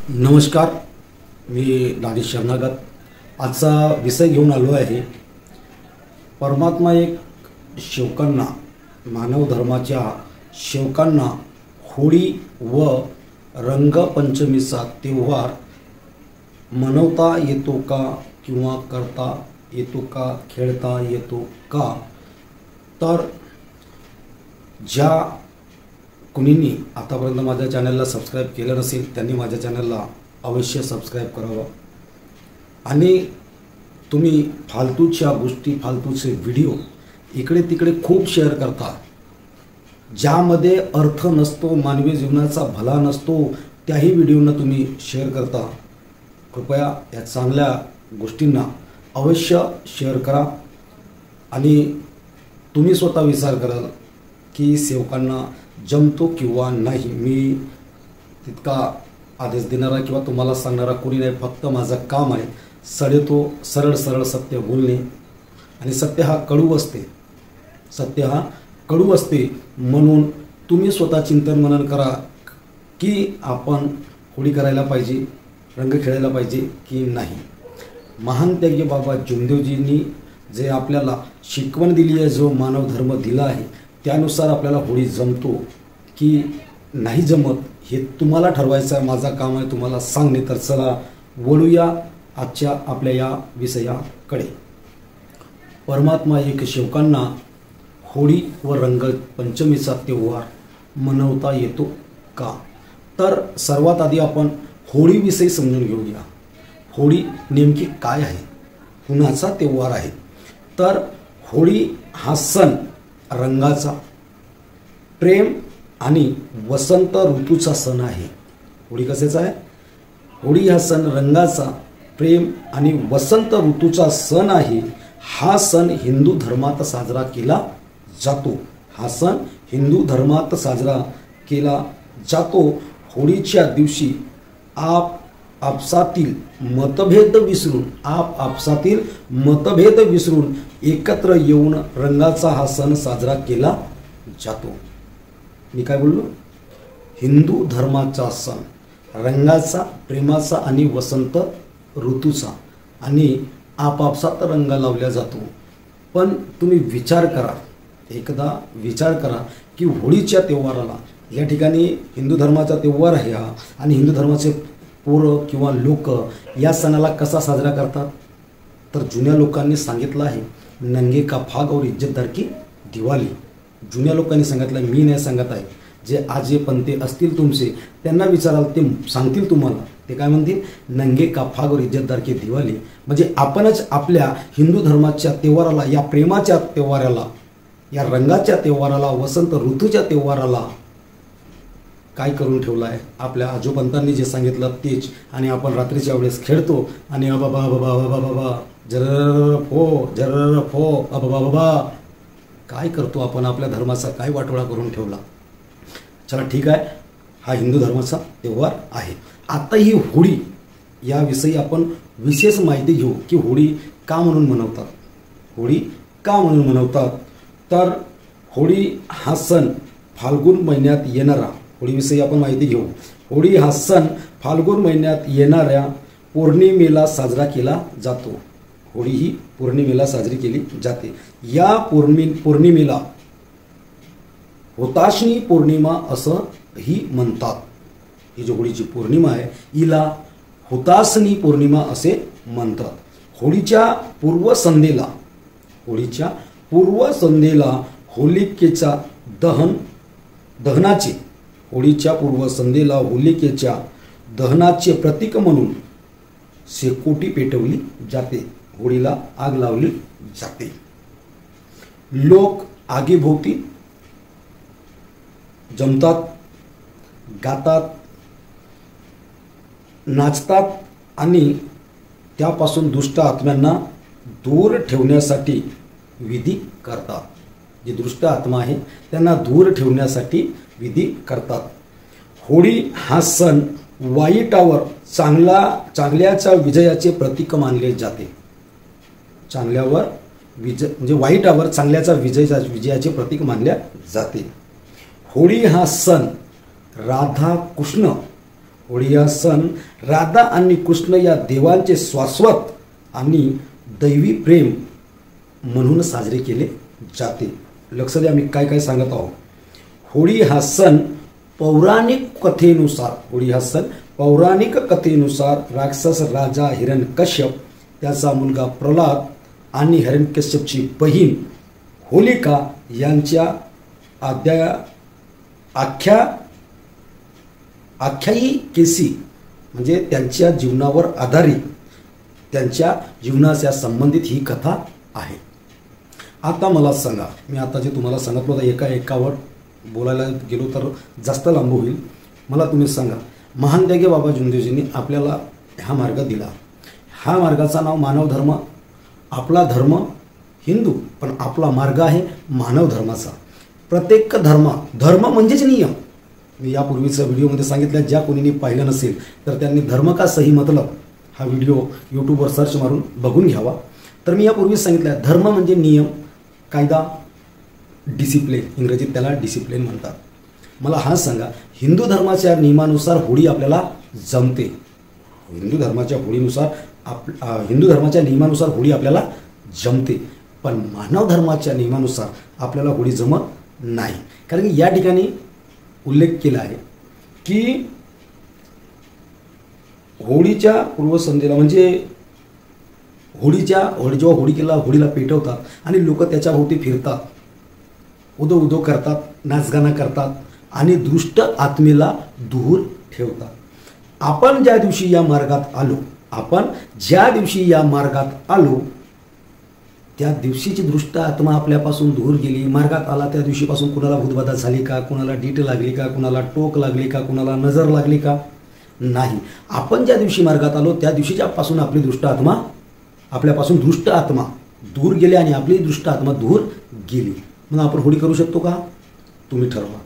नमस्कार, मी दानिश शरणागत आजचा विषय घेऊन आलो आहे। परमात्मा एक सेवकांना, मानव धर्माच्या सेवकांना होळी व रंगपंचमीचा त्योहार मनवता येतो का किंवा करता येतो का, खेळता येतो का। तर ज्या कुणींनी आतापर्यंत माझ्या चॅनलला सबस्क्राईब केलं नसेल त्यांनी माझ्या चॅनलला अवश्य सबस्क्राईब करावं। आणि तुम्ही फालतूच्या गोष्टी, फालतूचे व्हिडिओ इकडे तिकडे खूप शेअर करता, ज्यामध्ये अर्थ नसतो, मानवी जीवनाचा भला नसतो, त्याही व्हिडिओंना तुम्ही शेअर करता। कृपया या चांगल्या गोष्टींना अवश्य शेअर करा आणि तुम्ही स्वतः विचार कराल की सेवकांना जमतो किंवा नाही। मी तितका आदेश देणारा किंवा तुम्हाला सांगणारा कोणी नाही, फक्त माझं काम आहे सरळ सरळ सत्य बोलणे। आणि सत्य हा कडू असते, सत्य हा कडू असते। म्हणून तुम्ही स्वतः चिंतन मनन करा की आपण होळी करायला पाहिजे, रंग खेळायला पाहिजे की नाही। महान त्यागी बाबा जुमदेवजींनी जे आपल्याला शिकवण दिली आहे, जो मानव धर्म दिला आहे, त्यानुसार आपल्याला होळी जमतो की नाही जमत हे तुम्हाला ठरवायचं आहे। माझा काम आहे तुम्हाला सांगणे। तर चला वळूया आजच्या आपल्या या विषयाकडे। परमात्मा एक सेवकांना होळी व रंगपंचमीचा त्योहार मनवता येतो का। तर सर्वात आधी आपण होळीविषयी समजून घेऊया। होळी नेमकी काय आहे, कुणाचा त्योहार आहे। तर होळी हा सण रंगाचा, प्रेम आणि वसंत ऋतूचा सण आहे। होळी कशाचा आहे? होळी हा सण रंगाचा, प्रेम आणि वसंत ऋतूचा सण आहे। हा सण हिंदू धर्मात साजरा केला जातो। हा सण हिंदू धर्मात साजरा केला जातो। होळीच्या दिवशी आपसातील मतभेद विसरून एकत्र येऊन रंगाचा हा सण साजरा केला जातो। मी काय बोललो? हिंदू धर्माचा सण रंगाचा, प्रेमाचा आणि वसंत ऋतूचा, आणि आपापसात रंग लावला जातो। पण तुम्ही विचार करा, एकदा विचार करा की होळीच्या त्योहाराला, या ठिकाणी हिंदू धर्माचा त्योहार आहे हा, आणि हिंदू धर्माचे पोरं किंवा लोक या सणाला कसा साजरा करतात। तर जुन्या लोकांनी सांगितलं आहे, नंगे का फाग और इज्जतदार की दिवाळी। जुन्या लोकांनी सांगितलं, मी नाही सांगत आहे। जे आजे पंते असतील तुमचे त्यांना विचाराल, ते सांगतील तुम्हाला। ते काय म्हणतील? नंगे का फाग और इज्जतदार की दिवाळी। म्हणजे आपणच आपल्या हिंदू धर्माच्या त्योहाराला, या प्रेमाच्या त्योहाराला, या रंगाच्या त्योहाराला, वसंत ऋतूच्या त्योहाराला काय करून ठेवलं आहे? आपल्या आजोपंतांनी जे सांगितलं तेच, आणि आपण रात्रीच्या वेळेस खेळतो आणि अबाबा बाबा बाबा बाबा जर फो अबाबा बाबा, काय करतो आपण? आपल्या धर्माचा काय वाटोळा करून ठेवला। चला ठीक आहे, हा हिंदू धर्माचा त्योहार आहे। आता ही होळी याविषयी आपण विशेष माहिती घेऊ की होळी का म्हणून मनवतात, होळी का म्हणून मनवतात। तर होळी हा सण फाल्गुन महिन्यात येणारा, होळीविषयी आपण माहिती घेऊ। होळी हा सण फाल्गुन महिन्यात येणाऱ्या पौर्णिमेला साजरा केला जातो। होळी ही पौर्णिमेला साजरी केली जाते। या पौर्णिमेला हुताशनी पौर्णिमा असंही म्हणतात। ही जी होळीची पौर्णिमा आहे हिला हुताशनी पौर्णिमा असे म्हणतात। होळीच्या पूर्वसंध्येला होलिकेच्या दहनाचे, होळीच्या पूर्वसंध्येला होलिकेच्या दहनाचे प्रतीक म्हणून शेकोटी पेटवली जाते, होळीला आग लावली जाते। लोक आगीभोवती जमतात, गातात, नाचतात आणि त्यापासून दुष्ट आत्म्यांना दूर ठेवण्यासाठी विधी करतात। जे दुष्ट आत्मा आहे त्यांना दूर ठेवण्यासाठी विधी करतात। होळी हा सण वाईटावर चांगल्याच्या विजयाचे प्रतीक मानले जाते। चांगल्यावर विजय म्हणजे वाईटावर चांगल्याचा विजयाचे प्रतीक मानले जाते। होळी हा सण राधा कृष्ण होळी हा सण राधा आणि कृष्ण या देवांचे शाश्वत आणि दैवी प्रेम म्हणून साजरे केले जाते. लक्ष द्या, मी काय काय सांगत आहो. होळी हा सण पौराणिक कथेनुसार राक्षस राजा हिरण्यकश्यप, त्याचा मुलगा प्रल्हाद आणि हिरण्यकश्यपची बहीण होलिका यांच्या आख्यायिकेशी म्हणजे त्यांच्या जीवनावर आधारित, त्यांच्या जीवनाच्या संबंधित ही कथा आहे. आता मला सांगा, मी आता जे तुम्हाला सांगितलं होतं एकावर बोलायला गेलो तर जास्त लांब होईल. मला तुम्ही सांगा, महान त्यागे बाबा जुमदेवजींनी आपल्याला हा मार्ग दिला. हा मार्गाचं नाव मानव धर्म. आपला धर्म हिंदू, पण आपला मार्ग आहे मानव धर्माचा. प्रत्येक धर्म म्हणजेच नियम. मी यापूर्वीच्या व्हिडिओमध्ये सांगितलं, ज्या कोणीने पाहिलं नसेल तर त्यांनी धर्म का सही मतलब हा व्हिडिओ यूट्यूबवर सर्च मारून बघून घ्यावा. तर मी यापूर्वीच सांगितलं, धर्म म्हणजे नियम, कायदा, डिसिप्लिन, इंग्रजीत त्याला डिसिप्लिन म्हणतात. मला हा सांगा, हिंदू धर्माच्या नियमानुसार होळी आपल्याला जमते. हिंदू धर्माच्या नियमानुसार होळी आपल्याला जमते, पण मानव धर्माच्या नियमानुसार आपल्याला होळी जमत नाही. कारण की या ठिकाणी उल्लेख केला आहे की होळीच्या पूर्वसंध्येला म्हणजे जेव्हा होळीला पेटवतात आणि लोक त्याच्या भोवती फिरतात, उदो करतात, नाचगाणं करतात आणि दुष्ट आत्मेला दूर ठेवतात. आपण ज्या दिवशी या मार्गात आलो त्या दिवशीची दुष्ट आत्मा आपल्यापासून दूर गेली. मार्गात आला त्या दिवशीपासून कुणाला भूतबाधा झाली का, कुणाला डीट लागली का, कुणाला टोक लागली का, कुणाला नजर लागली का? नाही. आपण ज्या दिवशी मार्गात आलो त्या दिवशीच्यापासून आपल्यापासून दुष्ट आत्मा दूर गेले आणि आपली दुष्ट आत्मा दूर गेली. मग आपण होळी करू शकतो का? तुम्ही ठरवा.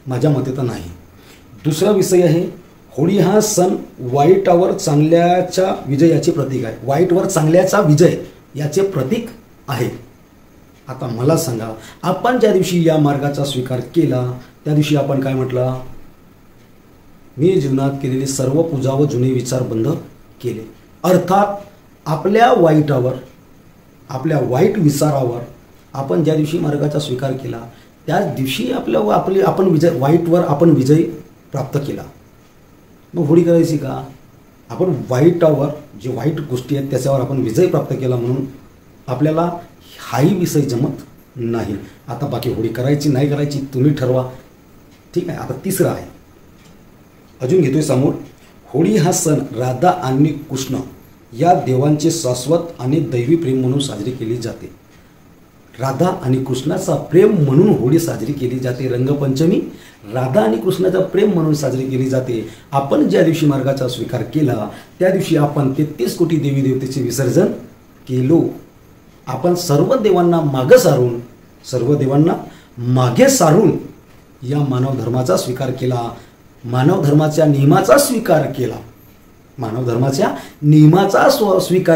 माझ्या मते तर नाही. दुसरा विषय आहे, होळी हा सण वाईटावर चांगल्याच्या विजयाचे प्रतीक आहे. वाईटवर चांगल्याचा विजय याचे प्रतीक आहे. आता मला सांगा, आपण ज्या दिवशी या मार्गाचा स्वीकार केला त्या दिवशी आपण काय म्हटलं? मी जीवनात केलेली सर्व पूजा व जुने विचार बंद केले. अर्थात आपल्या वाईट विचारावर आपण ज्या दिवशी मार्गाचा स्वीकार केला त्याच दिवशी वाईटवर आपण विजय प्राप्त केला. मग होळी करायची का? आपण वाईटावर जे वाईट गोष्टी आहेत त्याच्यावर आपण विजय प्राप्त केला म्हणून आपल्याला हाही विषय जमत नाही. आता बाकी होळी करायची नाही करायची तुम्ही ठरवा. ठीक आहे. आता तिसरा आहे, अजून घेतोय समोर. होळी हा सण राधा आणि कृष्ण या देवांचे शाश्वत आणि दैवी प्रेम म्हणून साजरी केली जाते. राधा आणि कृष्णाचा प्रेम म्हणून होळी साजरी केली जाते. रंगपंचमी राधा आणि कृष्णाचा प्रेम म्हणून साजरी केली जाते. आपण ज्या दिवशी मार्गाचा स्वीकार केला त्या दिवशी आपण 33 कोटी देवी देवतेचे विसर्जन केलो. आपण सर्व देवांना मागे सारून या मानव धर्माचा स्वीकार केला. मानव धर्माच्या नियमाचा स्वीकार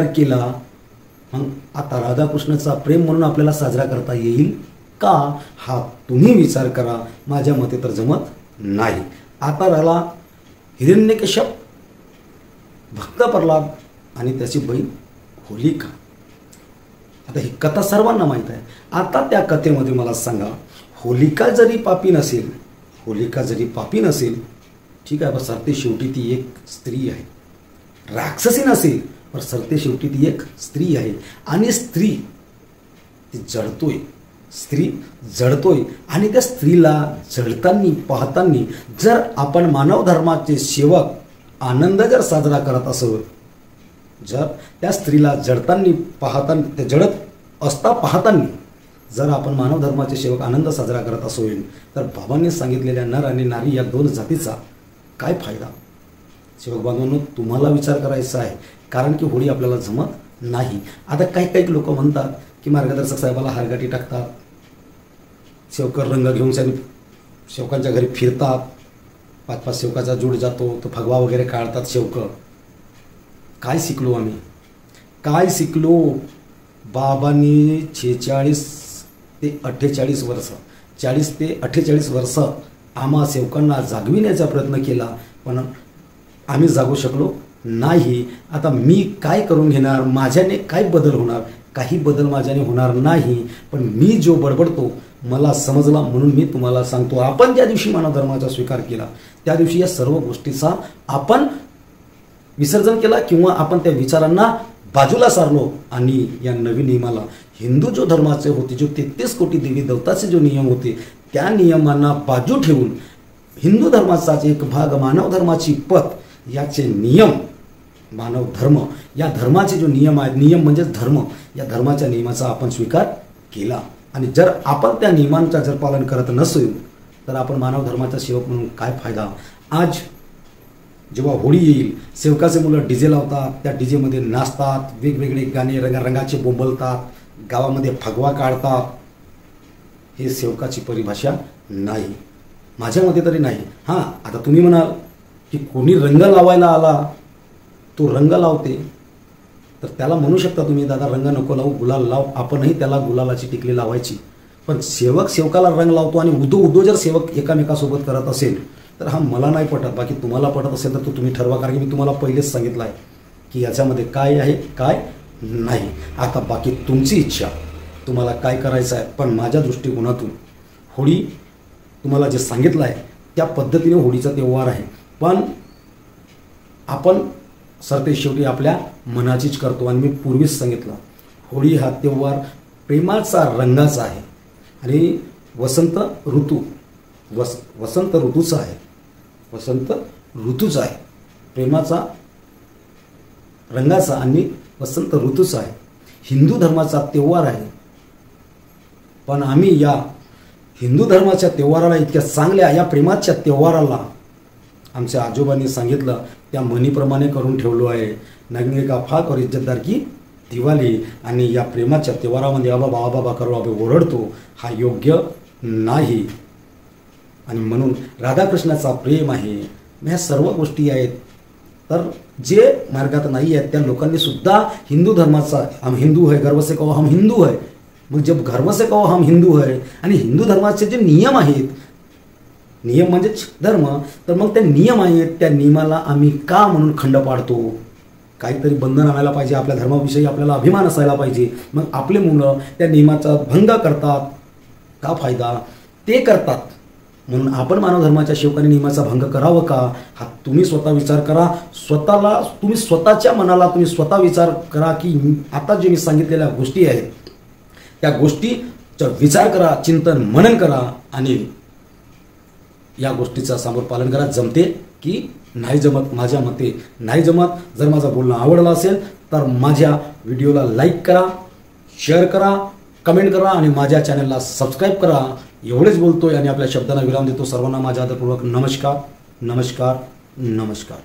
केला. मग आता राधाकृष्णाचा प्रेम म्हणून आपल्याला साजरा करता येईल का? हा तुम्ही विचार करा. माझ्या मते तर जमत नाही. आता राहिला हिरण्यकश्यप, भक्त प्रल्हाद आणि त्याची बहीण होलिका. आता ही कथा सर्वांना माहीत आहे. आता त्या कथेमध्ये मला सांगा, होलिका जरी पापी नसेल, ठीक आहे, पण सरते शेवटी ती एक स्त्री आहे. राक्षसी नसेल पण सरते शेवटी ती एक स्त्री आहे. आणि स्त्री जळतोय आणि त्या स्त्रीला जळताना पाहताना जर आपण मानव धर्माचे सेवक आनंद जर साजरा करत असो, जर त्या स्त्रीला जळत असता पाहताना जर आपण मानव धर्माचे सेवक आनंद साजरा करत असेल तर बाबांनी सांगितलेल्या नर आणि नारी या दोन जातीचा काय फायदा? सेवक बांधवांनो, तुम्हाला विचार करायचा आहे. कारण की होळी आपल्याला जमत नाही. आता काही लोक म्हणतात की मार्गदर्शक साहेबाला हारगाठी टाकतात, सेवकर रंग घेऊन सेवकांच्या घरी फिरतात, 5-5 सेवकाचा जोड जातो, तो फगवा वगैरे काढतात सेवक. काय शिकलो आम्ही? बाबांनी 46 ते 48 वर्ष 40 ते 48 वर्ष आम्हा सेवकांना जागविण्याचा प्रयत्न केला, पण आम्ही जागू शकलो नाही. आता मी काय करून घेणार, माझ्याने काय बदल होणार, काही बदल माझ्याने होणार नाही. पण मी जो बडबडतो मला समजला म्हणून मी तुम्हाला सांगतो. आपण ज्या दिवशी मानव धर्माचा स्वीकार केला त्या दिवशी या सर्व गोष्टीचा आपण विसर्जन केला किंवा आपण त्या विचारांना बाजूला सारलो आणि या नवीन नियमाला हिंदू जो धर्माचे होते, जो 33 कोटी देवी देवताचे जो नियम होते त्या नियमांना बाजू ठेवून हिंदू धर्माचाच एक भाग मानव धर्माची पत याचे नियम मानव धर्म या धर्माचे जो नियम आहेत, नियम म्हणजेच धर्म, या धर्माच्या नियमाचा आपण स्वीकार केला. आणि जर आपण त्या नियमांचा जर पालन करत नसेल तर आपण मानव धर्माचा सेवक म्हणून काय फायदा. आज जेव्हा होळी येईल सेवकाचे मुलं डीजे लावतात, त्या डीजेमध्ये नाचतात, वेगवेगळे गाणे रंगारंगाचे बोंबलतात, गावामध्ये फगवा काढतात. हे सेवकाची परिभाषा नाही, माझ्या मते तरी नाही. हां, आता तुम्ही म्हणाल की कोणी रंग लावायला आला तो रंग लावते तर त्याला म्हणू शकता तुम्ही दादा रंग नको लावू, गुलाल लाव. आपणही त्याला गुलालाची टिकली लावायची. पण सेवक सेवकाला रंग लावतो आणि उदो जर सेवक एकामेकासोबत करत असेल तर हा मला नाही पटत. बाकी तुम्हाला पटत असेल तर तुम्ही ठरवा, कारण की मी तुम्हाला पहिलेच सांगितलं आहे की याच्यामध्ये काय आहे काय नाही. आता बाकी तुमची इच्छा, तुम्हाला काय करायचं आहे. पण माझ्या दृष्टिकोनातून होळी तुम्हाला जे सांगितलं आहे त्या पद्धतीने होळीचा त्योहार आहे. पण आपण सरते शेवटी आपल्या मनाचीच करतो. आणि मी पूर्वीच सांगितलं होळी हा त्योहार प्रेमाचा रंगाचा आहे आणि वसंत ऋतूचा आहे. वसंत ऋतूचा आहे, प्रेमाचा रंगाचा आणि वसंत ऋतूचा आहे. हिंदू धर्माचा त्योहार आहे. पण आम्ही या हिंदू धर्माच्या त्योहाराला इतक्या चांगल्या या प्रेमाच्या त्योहाराला आमच्या आजोबांनी सांगितलं त्या म्हणीप्रमाणे करून ठेवलो आहे. नंगे का फाक और इज्जतदार की दिवाळी. आणि या प्रेमाच्या त्योहारामध्ये आबाबा आबाबा करू आबा ओरडतो, हा योग्य नाही. आणि म्हणून राधाकृष्णाचा प्रेम आहे, ह्या सर्व गोष्टी आहेत. तर जे मार्गात नाही आहेत त्या लोकांनी सुद्धा हिंदू धर्माचा हम हिंदू है गर्व से कहो हम हिंदू है. मग जब गर्व से कहो हम हिंदू है आणि हिंदू धर्माचे जे नियम आहेत, नियम म्हणजेच धर्म, तर मग ते नियम आहेत त्या नियमाला आम्ही का म्हणून खंड पाडतो. काहीतरी बंधन आणायला पाहिजे, आपल्या धर्माविषयी आपल्याला अभिमान असायला पाहिजे. मग आपले मुलं त्या नियमाचा भंग करतात, का फायदा ते करतात. म्हणून आपण मानव धर्माच्या सेवकांनी नियमाचा भंग करावं का, हा तुम्ही स्वतः विचार करा. स्वतःला तुम्ही स्वतःच्या मनाला तुम्ही स्वतः विचार करा की आता जे मी सांगितलेल्या गोष्टी आहेत त्या गोष्टीचा विचार करा, चिंतन मनन करा आणि या गोष्टीचा समोर पालन करा. जमते की नाही जमत, माझ्या मते नाही जमत. जर माझं बोलणं आवडलं असेल तर माझ्या व्हिडिओला लाईक करा, शेअर करा, कमेंट करा आणि माझ्या चॅनलला सबस्क्राईब करा. एवढेच बोलतोय आणि आपल्या शब्दांना विराम देतो. सर्वांना माझा आदरपूर्वक नमस्कार नमस्कार नमस्कार.